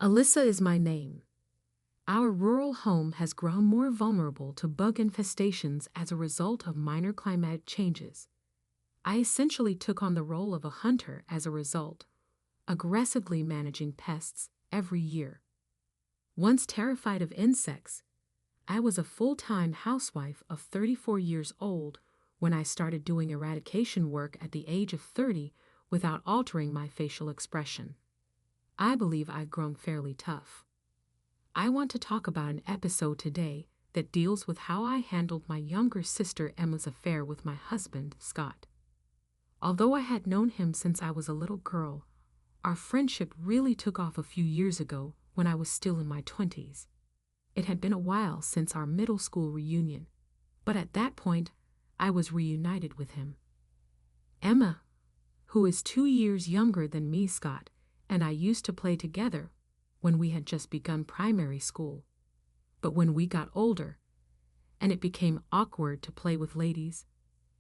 Alyssa is my name. Our rural home has grown more vulnerable to bug infestations as a result of minor climatic changes. I essentially took on the role of a hunter as a result, aggressively managing pests every year. Once terrified of insects, I was a full-time housewife of 34 years old when I started doing eradication work at the age of 30 without altering my facial expression. I believe I've grown fairly tough. I want to talk about an episode today that deals with how I handled my younger sister Emma's affair with my husband, Scott. Although I had known him since I was a little girl, our friendship really took off a few years ago when I was still in my 20s. It had been a while since our middle school reunion, but at that point, I was reunited with him. Emma, who is 2 years younger than me, Scott, and I used to play together when we had just begun primary school. But when we got older, and it became awkward to play with ladies,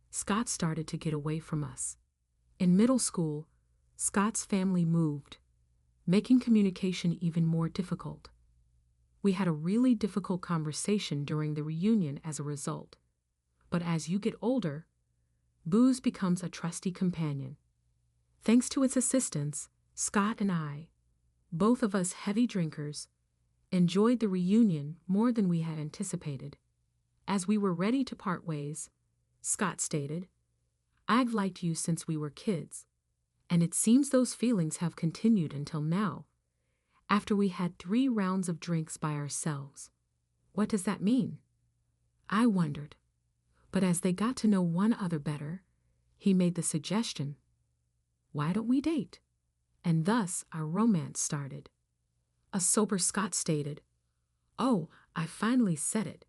Scott started to get away from us. In middle school, Scott's family moved, making communication even more difficult. We had a really difficult conversation during the reunion as a result. But as you get older, booze becomes a trusty companion. Thanks to its assistance, Scott and I, both of us heavy drinkers, enjoyed the reunion more than we had anticipated. As we were ready to part ways, Scott stated, "I've liked you since we were kids, and it seems those feelings have continued until now, after we had 3 rounds of drinks by ourselves. What does that mean?" I wondered, but as they got to know one another better, he made the suggestion, "Why don't we date?" And thus our romance started. A sober Scott stated, "Oh, I finally said it.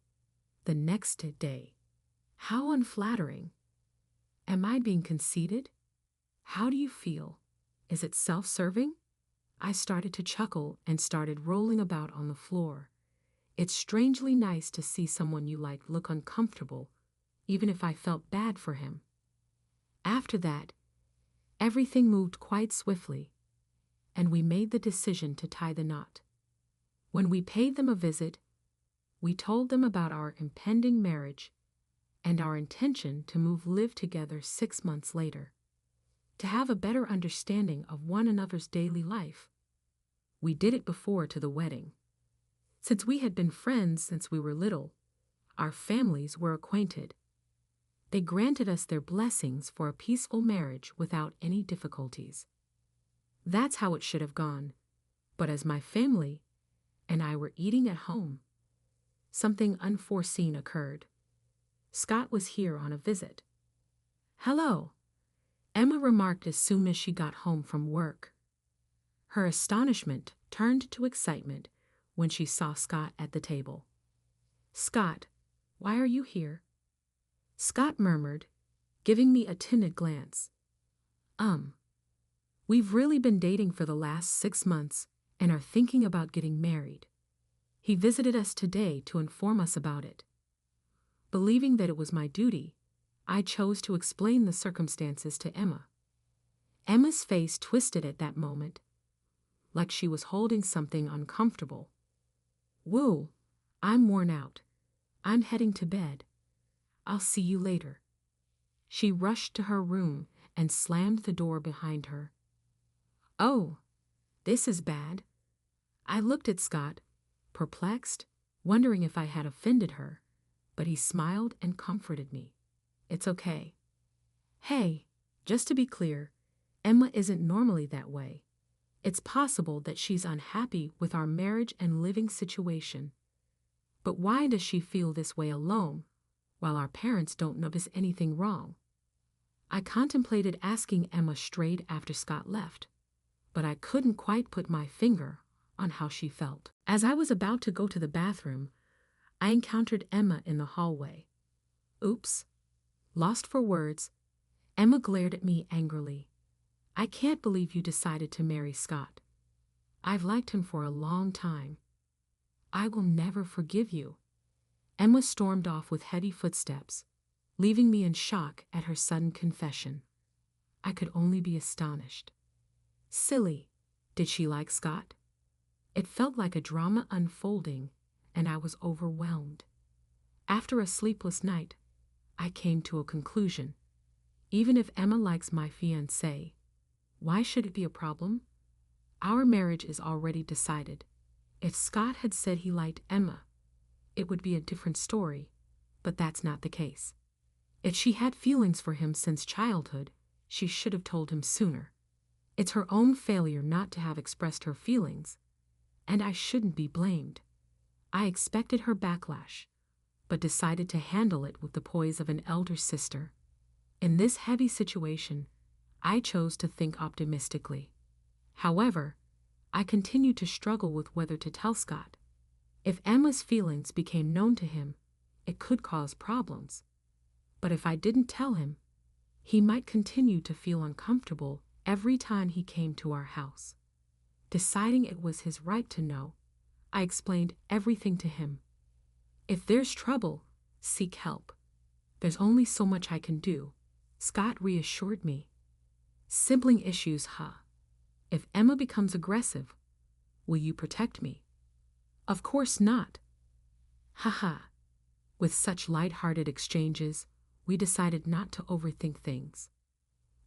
The next day." How unflattering. Am I being conceited? How do you feel? Is it self-serving? I started to chuckle and started rolling about on the floor. It's strangely nice to see someone you like look uncomfortable, even if I felt bad for him. After that, everything moved quite swiftly, and we made the decision to tie the knot. When we paid them a visit, we told them about our impending marriage and our intention to live together 6 months later, to have a better understanding of one another's daily life. We did it before to the wedding. Since we had been friends since we were little, our families were acquainted. They granted us their blessings for a peaceful marriage without any difficulties. That's how it should have gone. But as my family and I were eating at home, something unforeseen occurred. Scott was here on a visit. "Hello," Emma remarked as soon as she got home from work. Her astonishment turned to excitement when she saw Scott at the table. "Scott, why are you here?" Scott murmured, giving me a timid glance. We've really been dating for the last 6 months and are thinking about getting married. He visited us today to inform us about it." Believing that it was my duty, I chose to explain the circumstances to Emma. Emma's face twisted at that moment, like she was holding something uncomfortable. "Whoa, I'm worn out. I'm heading to bed. I'll see you later." She rushed to her room and slammed the door behind her. "Oh, this is bad." I looked at Scott, perplexed, wondering if I had offended her, but he smiled and comforted me. "It's okay." "Hey, just to be clear, Emma isn't normally that way. It's possible that she's unhappy with our marriage and living situation. But why does she feel this way alone, while our parents don't notice anything wrong?" I contemplated asking Emma straight after Scott left, but I couldn't quite put my finger on how she felt. As I was about to go to the bathroom, I encountered Emma in the hallway. Oops. Lost for words, Emma glared at me angrily. "I can't believe you decided to marry Scott. I've liked him for a long time. I will never forgive you." Emma stormed off with heavy footsteps, leaving me in shock at her sudden confession. I could only be astonished. Silly. Did she like Scott? It felt like a drama unfolding, and I was overwhelmed. After a sleepless night, I came to a conclusion. Even if Emma likes my fiancé, why should it be a problem? Our marriage is already decided. If Scott had said he liked Emma, it would be a different story, but that's not the case. If she had feelings for him since childhood, she should have told him sooner. It's her own failure not to have expressed her feelings, and I shouldn't be blamed. I expected her backlash, but decided to handle it with the poise of an elder sister. In this heavy situation, I chose to think optimistically. However, I continued to struggle with whether to tell Scott. If Emma's feelings became known to him, it could cause problems. But if I didn't tell him, he might continue to feel uncomfortable every time he came to our house. Deciding it was his right to know, I explained everything to him. If there's trouble, seek help. There's only so much I can do, Scott reassured me. Sibling issues, huh? If Emma becomes aggressive, will you protect me? Of course not. Haha. With such light-hearted exchanges, we decided not to overthink things.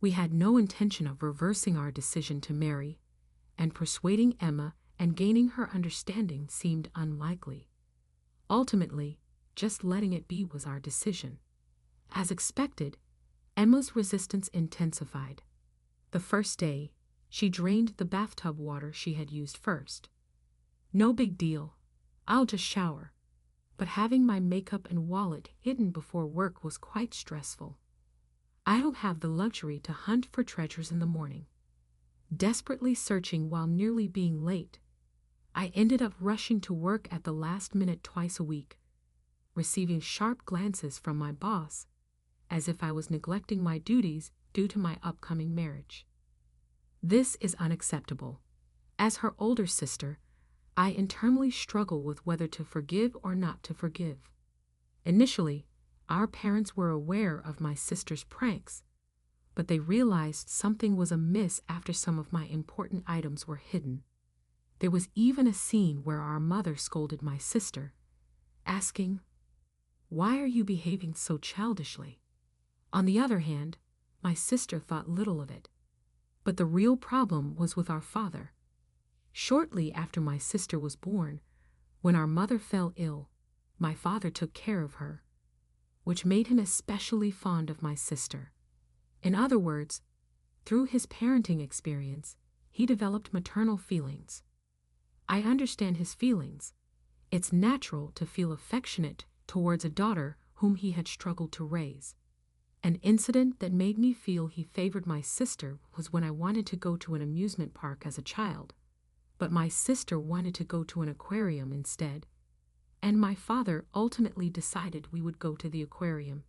We had no intention of reversing our decision to marry, and persuading Emma and gaining her understanding seemed unlikely. Ultimately, just letting it be was our decision. As expected, Emma's resistance intensified. The first day, she drained the bathtub water she had used first. No big deal, I'll just shower. But having my makeup and wallet hidden before work was quite stressful. I don't have the luxury to hunt for treasures in the morning. Desperately searching while nearly being late, I ended up rushing to work at the last minute twice a week, receiving sharp glances from my boss, as if I was neglecting my duties due to my upcoming marriage. This is unacceptable. As her older sister, I internally struggle with whether to forgive or not to forgive. Initially, our parents were aware of my sister's pranks, but they realized something was amiss after some of my important items were hidden. There was even a scene where our mother scolded my sister, asking, "Why are you behaving so childishly?" On the other hand, my sister thought little of it. But the real problem was with our father. Shortly after my sister was born, when our mother fell ill, my father took care of her, which made him especially fond of my sister. In other words, through his parenting experience, he developed maternal feelings. I understand his feelings. It's natural to feel affectionate towards a daughter whom he had struggled to raise. An incident that made me feel he favored my sister was when I wanted to go to an amusement park as a child, but my sister wanted to go to an aquarium instead, and my father ultimately decided we would go to the aquarium.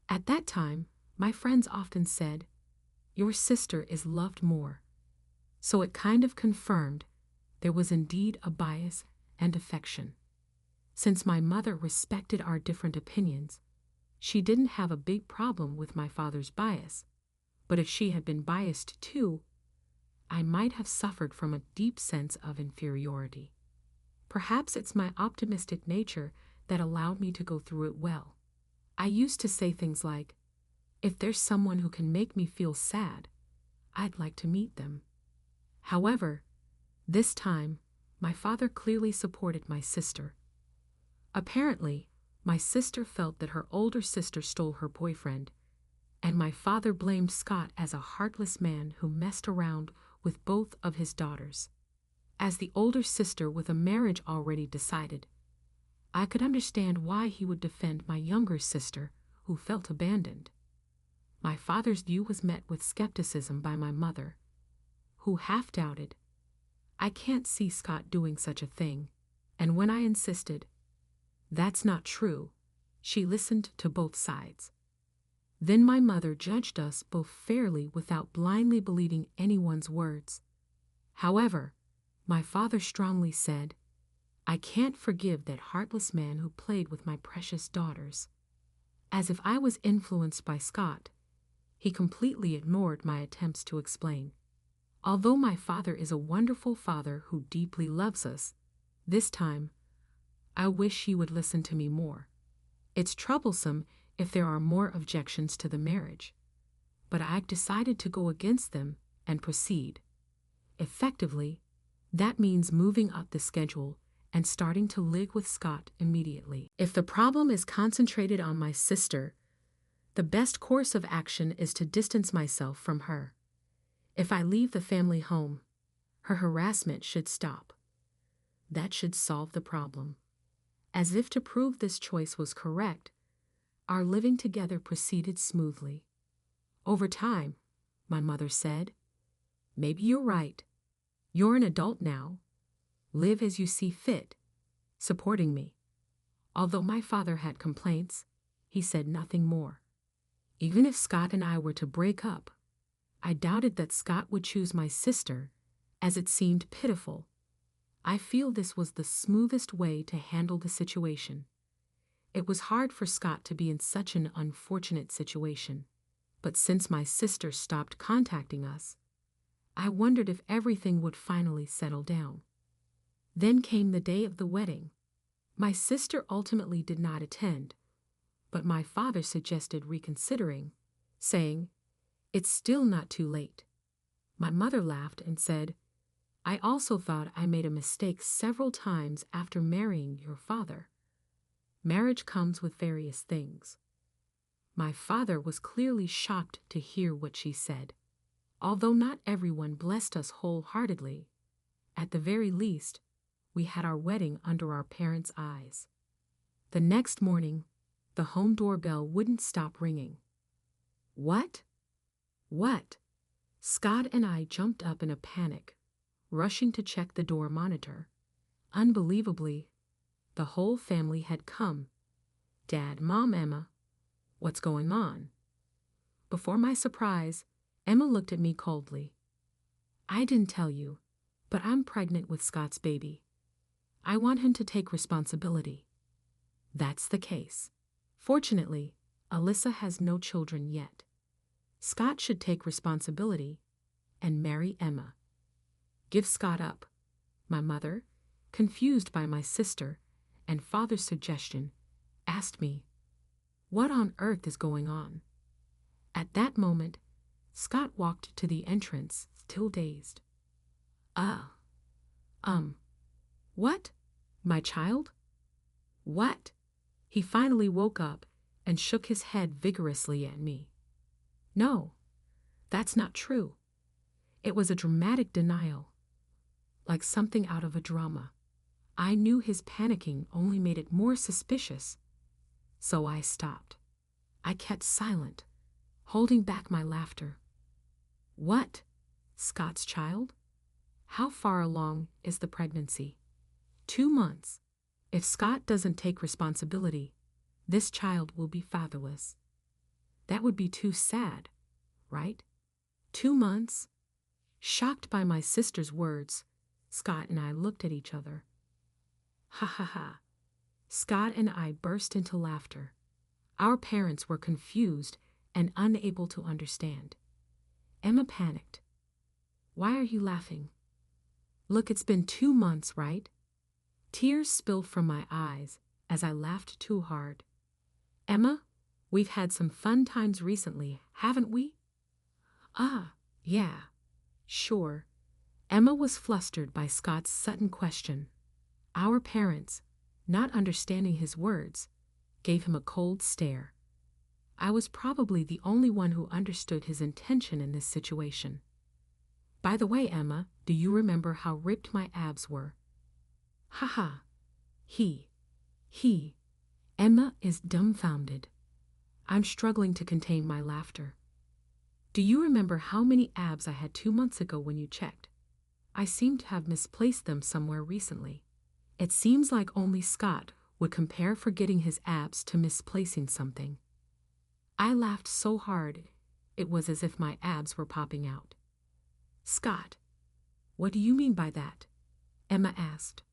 At that time, my friends often said, "Your sister is loved more." So it kind of confirmed there was indeed a bias and affection. Since my mother respected our different opinions, she didn't have a big problem with my father's bias, but if she had been biased too, I might have suffered from a deep sense of inferiority. Perhaps it's my optimistic nature that allowed me to go through it well. I used to say things like, "If there's someone who can make me feel sad, I'd like to meet them." However, this time, my father clearly supported my sister. Apparently, my sister felt that her older sister stole her boyfriend, and my father blamed Scott as a heartless man who messed around with both of his daughters. As the older sister with a marriage already decided, I could understand why he would defend my younger sister who felt abandoned. My father's view was met with skepticism by my mother, who half doubted, "I can't see Scott doing such a thing," and when I insisted, "That's not true," she listened to both sides. Then my mother judged us both fairly without blindly believing anyone's words. However, my father strongly said, "I can't forgive that heartless man who played with my precious daughters." As if I was influenced by Scott, he completely ignored my attempts to explain. Although my father is a wonderful father who deeply loves us, this time, I wish he would listen to me more. It's troublesome if there are more objections to the marriage, but I've decided to go against them and proceed. Effectively, that means moving up the schedule and starting to live with Scott immediately. If the problem is concentrated on my sister, the best course of action is to distance myself from her. If I leave the family home, her harassment should stop. That should solve the problem. As if to prove this choice was correct, our living together proceeded smoothly. Over time, my mother said, "Maybe you're right. You're an adult now. Live as you see fit," supporting me. Although my father had complaints, he said nothing more. Even if Scott and I were to break up, I doubted that Scott would choose my sister, as it seemed pitiful. I feel this was the smoothest way to handle the situation. It was hard for Scott to be in such an unfortunate situation, but since my sister stopped contacting us, I wondered if everything would finally settle down. Then came the day of the wedding. My sister ultimately did not attend, but my father suggested reconsidering, saying, "It's still not too late." My mother laughed and said, "I also thought I made a mistake several times after marrying your father. Marriage comes with various things." My father was clearly shocked to hear what she said. Although not everyone blessed us wholeheartedly, at the very least, we had our wedding under our parents' eyes. The next morning, the home doorbell wouldn't stop ringing. What? What? Scott and I jumped up in a panic, rushing to check the door monitor. Unbelievably, the whole family had come. Dad, Mom, Emma. What's going on? Before my surprise, Emma looked at me coldly. "I didn't tell you, but I'm pregnant with Scott's baby. I want him to take responsibility." That's the case. Fortunately, Alyssa has no children yet. Scott should take responsibility and marry Emma. Give Scott up. My mother, confused by my sister and father's suggestion, asked me, "What on earth is going on?" At that moment, Scott walked to the entrance, still dazed. What? My child? What?" He finally woke up and shook his head vigorously at me. "No, that's not true." It was a dramatic denial, like something out of a drama. I knew his panicking only made it more suspicious, so I stopped. I kept silent, holding back my laughter. "What? Scott's child? How far along is the pregnancy?" 2 months. If Scott doesn't take responsibility, this child will be fatherless. That would be too sad, right? 2 months? Shocked by my sister's words, Scott and I looked at each other. Ha ha ha. Scott and I burst into laughter. Our parents were confused and unable to understand. Emma panicked. "Why are you laughing?" "Look, it's been 2 months, right?" Tears spilled from my eyes as I laughed too hard. "Emma, we've had some fun times recently, haven't we?" Yeah, sure." Emma was flustered by Scott's sudden question. Our parents, not understanding his words, gave him a cold stare. I was probably the only one who understood his intention in this situation. "By the way, Emma, do you remember how ripped my abs were?" Haha. He. Emma is dumbfounded. I'm struggling to contain my laughter. "Do you remember how many abs I had 2 months ago when you checked? I seem to have misplaced them somewhere recently." It seems like only Scott would compare forgetting his abs to misplacing something. I laughed so hard, it was as if my abs were popping out. "Scott, what do you mean by that?" Emma asked.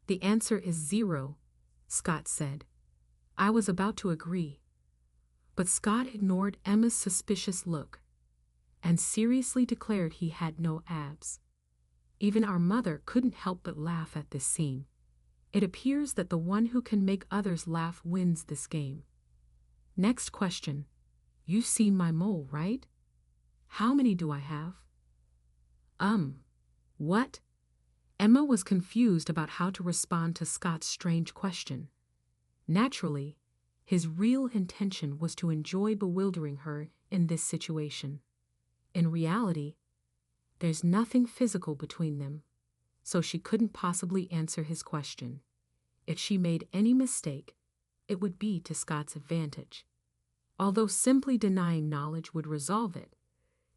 "The answer is 0, Scott said. I was about to agree, but Scott ignored Emma's suspicious look. and seriously declared he had no abs. Even our mother couldn't help but laugh at this scene. It appears that the one who can make others laugh wins this game. Next question. You've seen my mole, right? How many do I have? What? Emma was confused about how to respond to Scott's strange question. Naturally, his real intention was to enjoy bewildering her in this situation. In reality, there's nothing physical between them, so she couldn't possibly answer his question. If she made any mistake, it would be to Scott's advantage. Although simply denying knowledge would resolve it,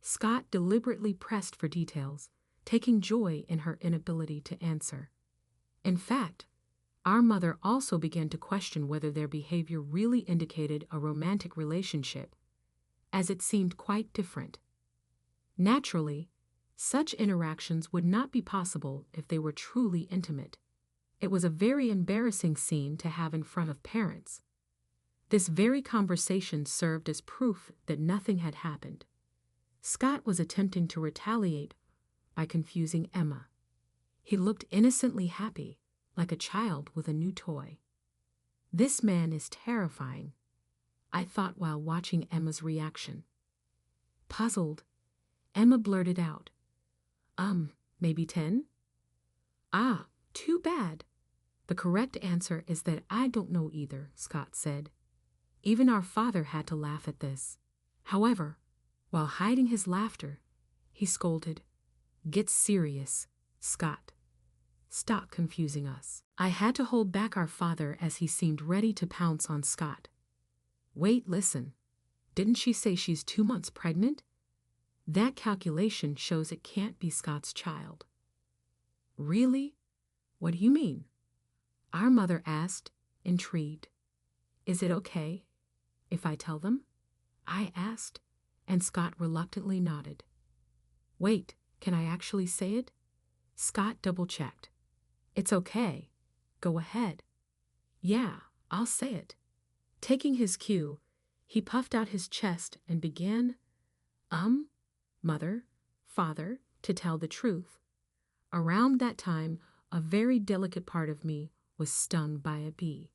Scott deliberately pressed for details, taking joy in her inability to answer. In fact, our mother also began to question whether their behavior really indicated a romantic relationship, as it seemed quite different. Naturally, such interactions would not be possible if they were truly intimate. It was a very embarrassing scene to have in front of parents. This very conversation served as proof that nothing had happened. Scott was attempting to retaliate by confusing Emma. He looked innocently happy, like a child with a new toy. This man is terrifying, I thought while watching Emma's reaction. Puzzled, Emma blurted out, maybe 10? Ah, too bad. The correct answer is that I don't know either, Scott said. Even our father had to laugh at this. However, while hiding his laughter, he scolded, "Get serious, Scott. Stop confusing us." I had to hold back our father as he seemed ready to pounce on Scott. Wait, listen. Didn't she say she's 2 months pregnant? That calculation shows it can't be Scott's child. Really? What do you mean? Our mother asked, intrigued. Is it okay if I tell them? I asked, and Scott reluctantly nodded. Wait, can I actually say it? Scott double-checked. It's okay. Go ahead. Yeah, I'll say it. Taking his cue, he puffed out his chest and began, mother, father, to tell the truth. Around that time, a very delicate part of me was stung by a bee.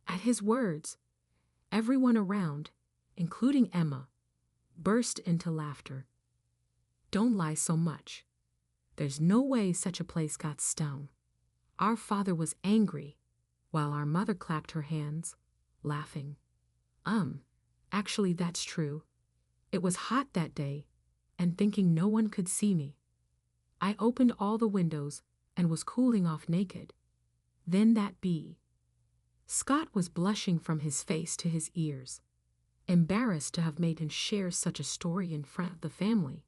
At his words, everyone around, including Emma, burst into laughter. Don't lie so much. There's no way such a place got stung. Our father was angry, while our mother clapped her hands, laughing. Actually that's true. It was hot that day, and thinking no one could see me, I opened all the windows and was cooling off naked. Then that bee. Scott was blushing from his face to his ears, embarrassed to have made him share such a story in front of the family.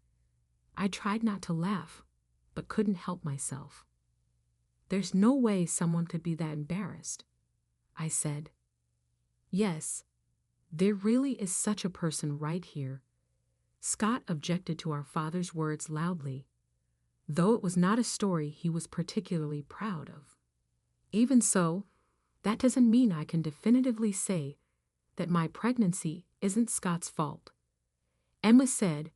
I tried not to laugh, but couldn't help myself. There's no way someone could be that embarrassed, I said. Yes, there really is such a person right here. Scott objected to our father's words loudly, though it was not a story he was particularly proud of. Even so, that doesn't mean I can definitively say that my pregnancy isn't Scott's fault. Emma said,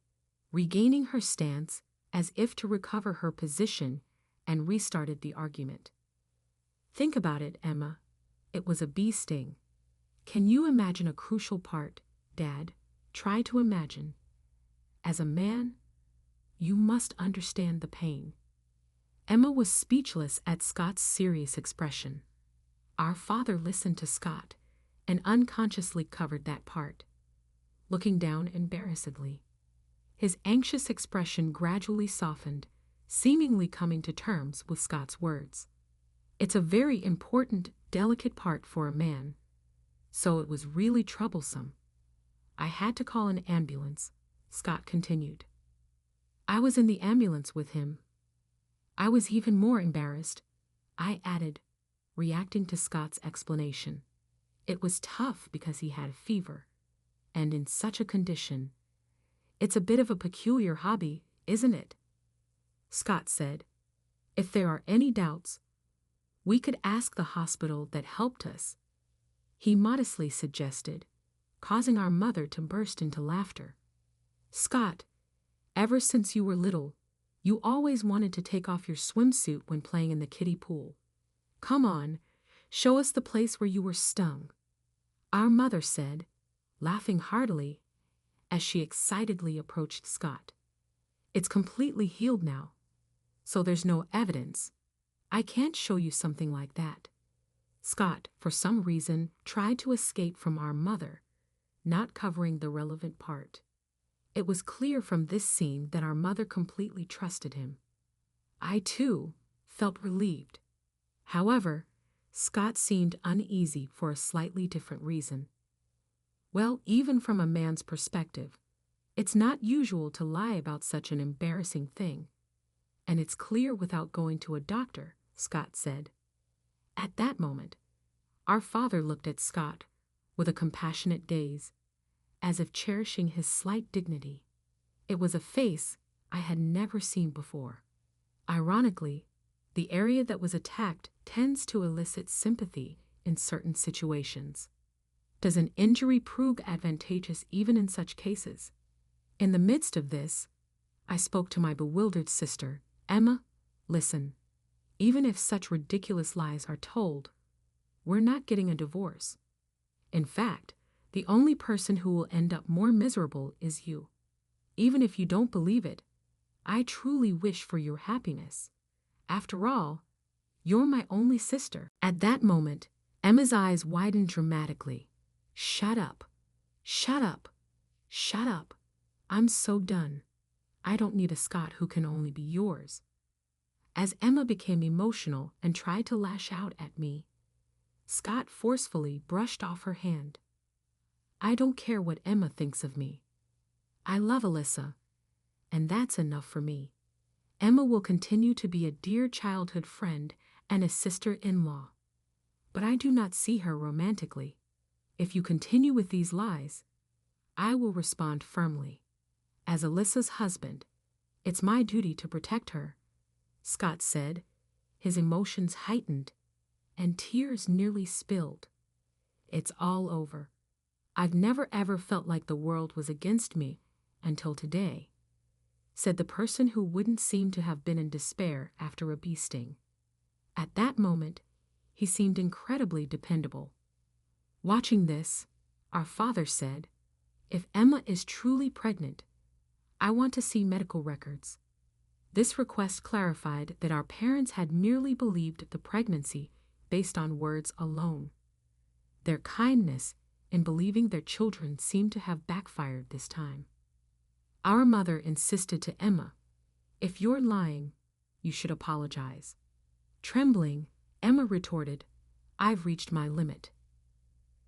regaining her stance as if to recover her position, and restarted the argument. Think about it, Emma. It was a bee sting. Can you imagine a crucial part, Dad? Try to imagine. As a man, you must understand the pain. Emma was speechless at Scott's serious expression. Our father listened to Scott and unconsciously covered that part, looking down embarrassedly. His anxious expression gradually softened, seemingly coming to terms with Scott's words. It's a very important, delicate part for a man, so it was really troublesome. I had to call an ambulance, Scott continued. I was in the ambulance with him. I was even more embarrassed, I added, reacting to Scott's explanation. It was tough because he had a fever, and in such a condition. It's a bit of a peculiar hobby, isn't it? Scott said, if there are any doubts, we could ask the hospital that helped us. He modestly suggested, causing our mother to burst into laughter. Scott, Ever since you were little, you always wanted to take off your swimsuit when playing in the kiddie pool. Come on, show us the place where you were stung," our mother said, laughing heartily as she excitedly approached Scott. "It's completely healed now, so there's no evidence. I can't show you something like that." Scott, for some reason, tried to escape from our mother, not covering the relevant part. It was clear from this scene that our mother completely trusted him. I, too, felt relieved. However, Scott seemed uneasy for a slightly different reason. Well, even from a man's perspective, it's not usual to lie about such an embarrassing thing. And it's clear without going to a doctor, Scott said. At that moment, our father looked at Scott with a compassionate gaze, as if cherishing his slight dignity. It was a face I had never seen before. Ironically, the area that was attacked tends to elicit sympathy in certain situations. Does an injury prove advantageous even in such cases? In the midst of this, I spoke to my bewildered sister, Emma. Listen, even if such ridiculous lies are told, we're not getting a divorce. In fact, the only person who will end up more miserable is you. Even if you don't believe it, I truly wish for your happiness. After all, you're my only sister. At that moment, Emma's eyes widened dramatically. Shut up. Shut up. Shut up. I'm so done. I don't need a Scott who can only be yours. As Emma became emotional and tried to lash out at me, Scott forcefully brushed off her hand. I don't care what Emma thinks of me. I love Alyssa, and that's enough for me. Emma will continue to be a dear childhood friend and a sister-in-law, but I do not see her romantically. If you continue with these lies, I will respond firmly. As Alyssa's husband, it's my duty to protect her, Scott said, his emotions heightened, and tears nearly spilled. It's all over. I've never ever felt like the world was against me until today, said the person who wouldn't seem to have been in despair after a bee sting. At that moment, he seemed incredibly dependable. Watching this, our father said, "If Emma is truly pregnant, I want to see medical records." This request clarified that our parents had merely believed the pregnancy based on words alone. Their kindness in believing their children seemed to have backfired this time. Our mother insisted to Emma, "If you're lying, you should apologize." Trembling, Emma retorted, "I've reached my limit.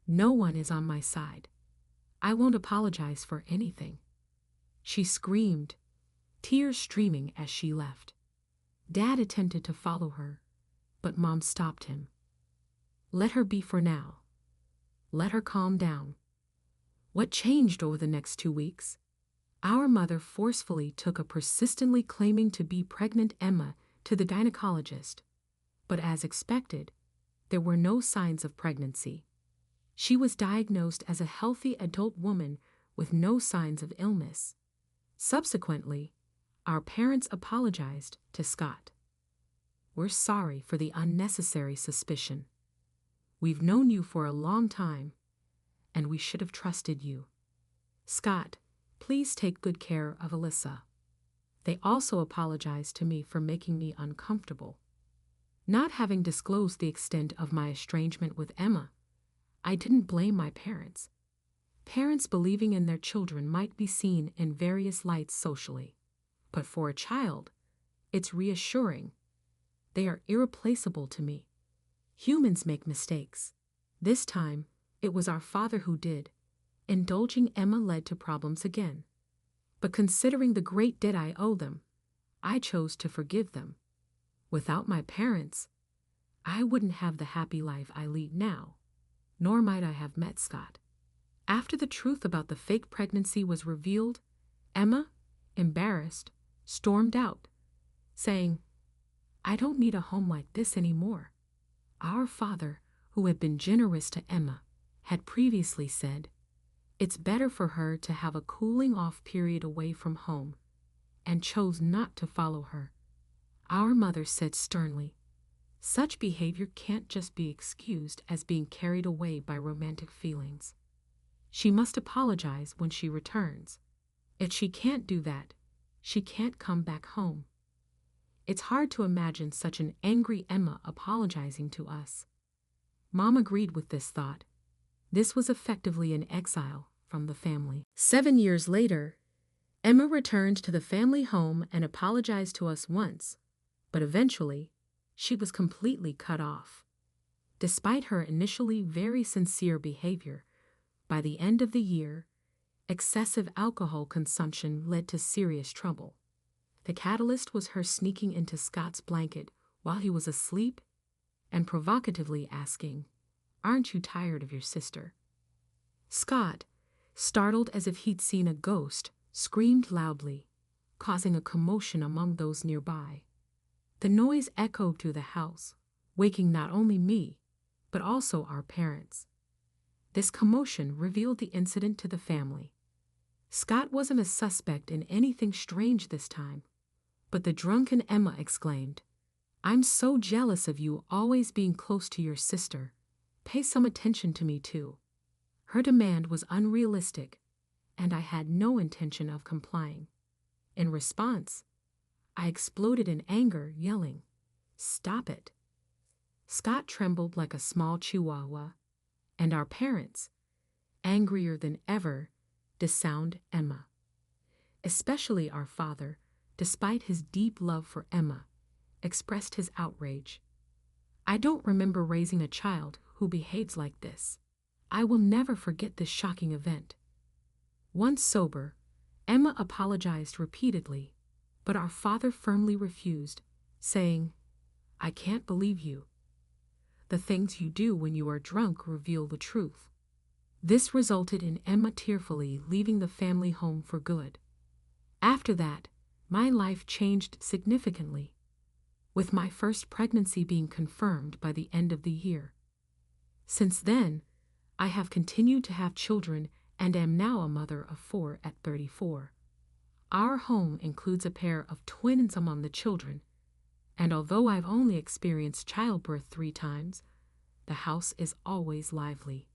No one is on my side. I won't apologize for anything." She screamed, tears streaming as she left. Dad attempted to follow her, but Mom stopped him. "Let her be for now. Let her calm down." What changed over the next 2 weeks? Our mother forcefully took a persistently claiming to be pregnant Emma to the gynecologist, but as expected, there were no signs of pregnancy. She was diagnosed as a healthy adult woman with no signs of illness. Subsequently, our parents apologized to Scott. "We're sorry for the unnecessary suspicion. We've known you for a long time, and we should have trusted you. Scott, please take good care of Alyssa." They also apologized to me for making me uncomfortable. Not having disclosed the extent of my estrangement with Emma, I didn't blame my parents. Parents believing in their children might be seen in various lights socially, but for a child, it's reassuring. They are irreplaceable to me. Humans make mistakes. This time, it was our father who did. Indulging Emma led to problems again. But considering the great debt I owe them, I chose to forgive them. Without my parents, I wouldn't have the happy life I lead now, nor might I have met Scott. After the truth about the fake pregnancy was revealed, Emma, embarrassed, stormed out, saying, "I don't need a home like this anymore." Our father, who had been generous to Emma, had previously said, "It's better for her to have a cooling-off period away from home. and chose not to follow her. Our mother said sternly, "Such behavior can't just be excused as being carried away by romantic feelings. She must apologize when she returns. If she can't do that, she can't come back home." It's hard to imagine such an angry Emma apologizing to us. Mom agreed with this thought. This was effectively an exile from the family. 7 years later, Emma returned to the family home and apologized to us once, but eventually, she was completely cut off. Despite her initially very sincere behavior, by the end of the year, excessive alcohol consumption led to serious trouble. The catalyst was her sneaking into Scott's blanket while he was asleep and provocatively asking, "Aren't you tired of your sister?" Scott, startled as if he'd seen a ghost, screamed loudly, causing a commotion among those nearby. The noise echoed through the house, waking not only me, but also our parents. This commotion revealed the incident to the family. Scott wasn't a suspect in anything strange this time, but the drunken Emma exclaimed, "I'm so jealous of you always being close to your sister. Pay some attention to me too." Her demand was unrealistic, and I had no intention of complying. In response, I exploded in anger, yelling, "Stop it." Scott trembled like a small chihuahua, and our parents, angrier than ever, disowned Emma. Especially our father, despite his deep love for Emma, expressed his outrage. "I don't remember raising a child who behaves like this. I will never forget this shocking event." Once sober, Emma apologized repeatedly, but our father firmly refused, saying, "I can't believe you. The things you do when you are drunk reveal the truth." This resulted in Emma tearfully leaving the family home for good. After that, my life changed significantly, with my first pregnancy being confirmed by the end of the year. Since then, I have continued to have children and am now a mother of 4 at 34. Our home includes a pair of twins among the children, and although I've only experienced childbirth 3 times, the house is always lively.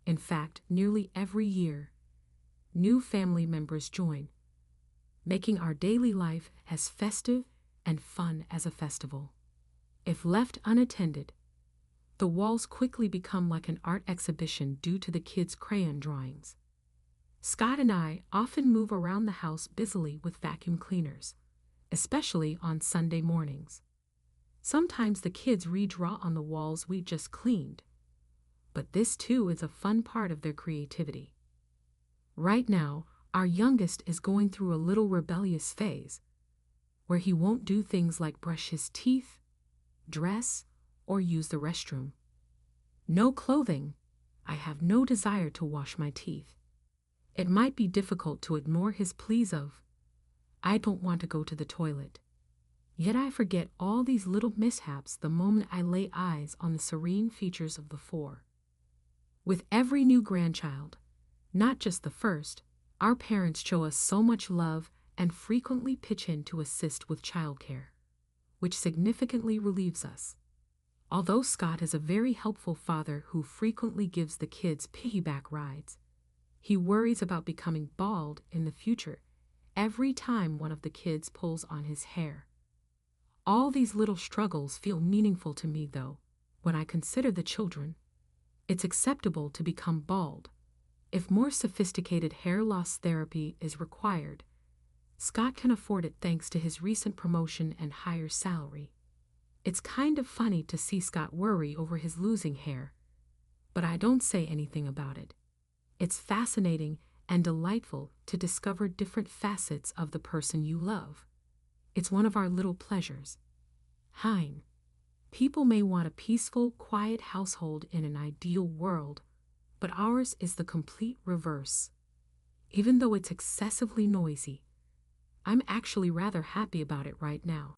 In fact, nearly every year, new family members join, making our daily life as festive and fun as a festival. If left unattended, the walls quickly become like an art exhibition due to the kids' crayon drawings. Scott and I often move around the house busily with vacuum cleaners, especially on Sunday mornings. Sometimes the kids redraw on the walls we just cleaned, but this too is a fun part of their creativity. Right now, our youngest is going through a little rebellious phase, where he won't do things like brush his teeth, dress, or use the restroom. No clothing. I have no desire to wash my teeth. It might be difficult to ignore his pleas of, "I don't want to go to the toilet." Yet I forget all these little mishaps the moment I lay eyes on the serene features of the 4. With every new grandchild, not just the first, our parents show us so much love and frequently pitch in to assist with childcare, which significantly relieves us. Although Scott is a very helpful father who frequently gives the kids piggyback rides, he worries about becoming bald in the future every time one of the kids pulls on his hair. All these little struggles feel meaningful to me, though, when I consider the children. It's acceptable to become bald. If more sophisticated hair loss therapy is required, Scott can afford it thanks to his recent promotion and higher salary. It's kind of funny to see Scott worry over his losing hair, but I don't say anything about it. It's fascinating and delightful to discover different facets of the person you love. It's one of our little pleasures. Hein. People may want a peaceful, quiet household in an ideal world, but ours is the complete reverse. Even though it's excessively noisy, I'm actually rather happy about it right now.